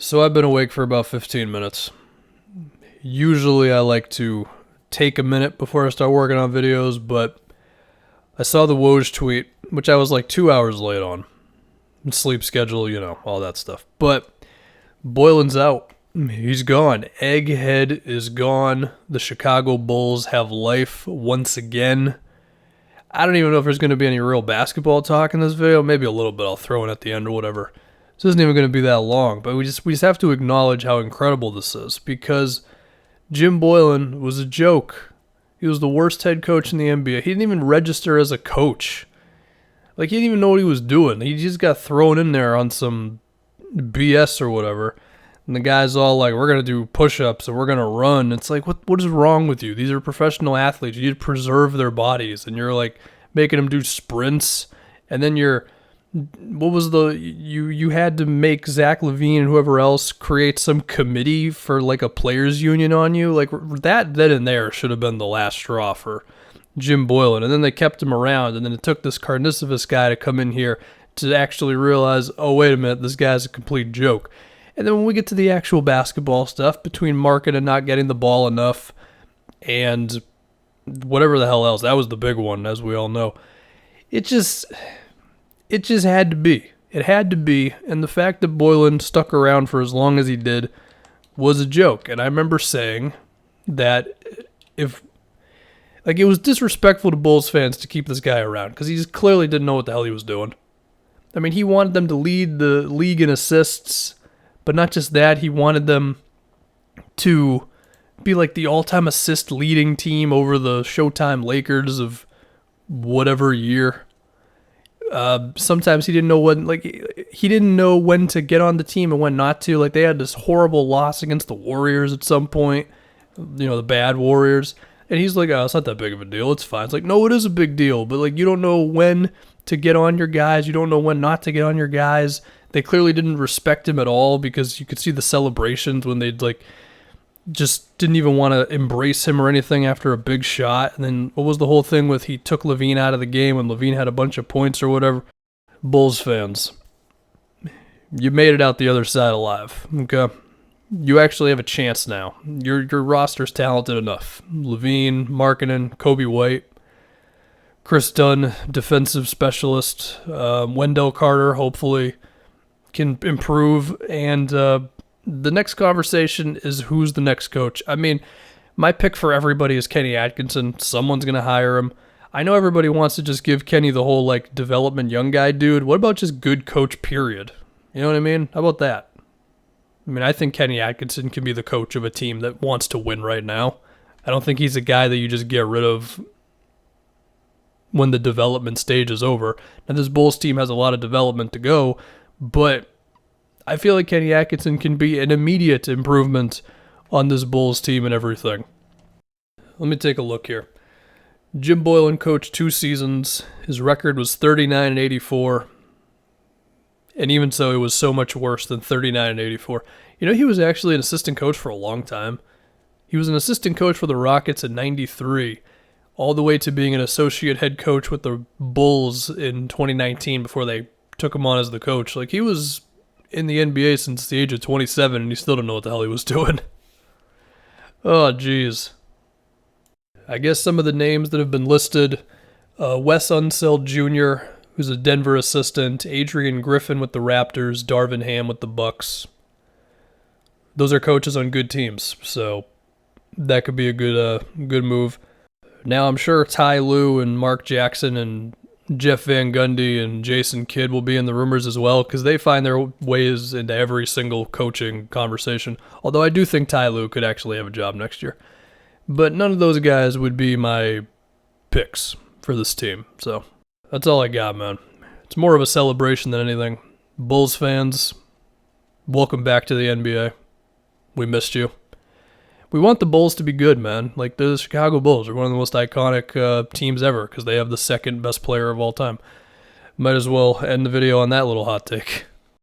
So I've been awake for about 15 minutes. Usually I like to take a minute before I start working on videos, but I saw the Woj tweet, which I was like 2 hours late on. Sleep schedule, all that stuff. But Boylen's out. He's gone. Egghead is gone. The Chicago Bulls have life once again. I don't even know if there's going to be any real basketball talk in this video. Maybe a little bit. I'll throw in at the end or whatever. This isn't even going to be that long, but we just have to acknowledge how incredible this is, because Jim Boylen was a joke. He was the worst head coach in the NBA. He didn't even register as a coach. He didn't even know what he was doing. He just got thrown in there on some BS or whatever. And the guy's all like, we're going to do push-ups and we're going to run. It's like, what is wrong with you? These are professional athletes. You need to preserve their bodies. And you're like making them do sprints. And then you had to make Zach LaVine and whoever else create some committee for like a players union on you. Like that then and there should have been the last straw for Jim Boylen. And then they kept him around, and then it took this carnivorous guy to come in here to actually realize, oh, wait a minute, this guy's a complete joke. And then when we get to the actual basketball stuff, between market and not getting the ball enough and whatever the hell else, that was the big one, as we all know. It just had to be. It had to be, and the fact that Boylen stuck around for as long as he did was a joke. And I remember saying that it was disrespectful to Bulls fans to keep this guy around, because he just clearly didn't know what the hell he was doing. I mean, he wanted them to lead the league in assists, but not just that, he wanted them to be like the all-time assist leading team over the Showtime Lakers of whatever year. Sometimes he didn't know when to get on the team and when not to. Like, they had this horrible loss against the Warriors at some point, the bad Warriors. And he's like, oh, it's not that big of a deal. It's fine. It's like, no, it is a big deal. But, you don't know when to get on your guys. You don't know when not to get on your guys. They clearly didn't respect him at all, because you could see the celebrations when they'd, just didn't even want to embrace him or anything after a big shot. And then what was the whole thing with he took LaVine out of the game when LaVine had a bunch of points or whatever? Bulls fans, you made it out the other side alive, okay? You actually have a chance now. Your roster's talented enough. LaVine, Markkanen, Kobe White, Chris Dunn, defensive specialist, Wendell Carter, hopefully can improve, and the next conversation is who's the next coach. I mean, my pick for everybody is Kenny Atkinson. Someone's going to hire him. I know everybody wants to just give Kenny the whole, development young guy dude. What about just good coach, period? You know what I mean? How about that? I mean, I think Kenny Atkinson can be the coach of a team that wants to win right now. I don't think he's a guy that you just get rid of when the development stage is over. Now, this Bulls team has a lot of development to go, but I feel like Kenny Atkinson can be an immediate improvement on this Bulls team and everything. Let me take a look here. Jim Boylen coached 2 seasons. His record was 39-84. And even so, it was so much worse than 39-84. He was actually an assistant coach for a long time. He was an assistant coach for the Rockets in 93, all the way to being an associate head coach with the Bulls in 2019 before they took him on as the coach. He was in the NBA since the age of 27, and he still didn't know what the hell he was doing. Oh, jeez. I guess some of the names that have been listed, Wes Unseld Jr., who's a Denver assistant, Adrian Griffin with the Raptors, Darvin Ham with the Bucks. Those are coaches on good teams, so that could be a good move. Now I'm sure Ty Lue and Mark Jackson and Jeff Van Gundy and Jason Kidd will be in the rumors as well, because they find their ways into every single coaching conversation. Although I do think Ty Lue could actually have a job next year. But none of those guys would be my picks for this team. So that's all I got, man. It's more of a celebration than anything. Bulls fans, welcome back to the NBA. We missed you. We want the Bulls to be good, man. The Chicago Bulls are one of the most iconic teams ever, because they have the second best player of all time. Might as well end the video on that little hot take.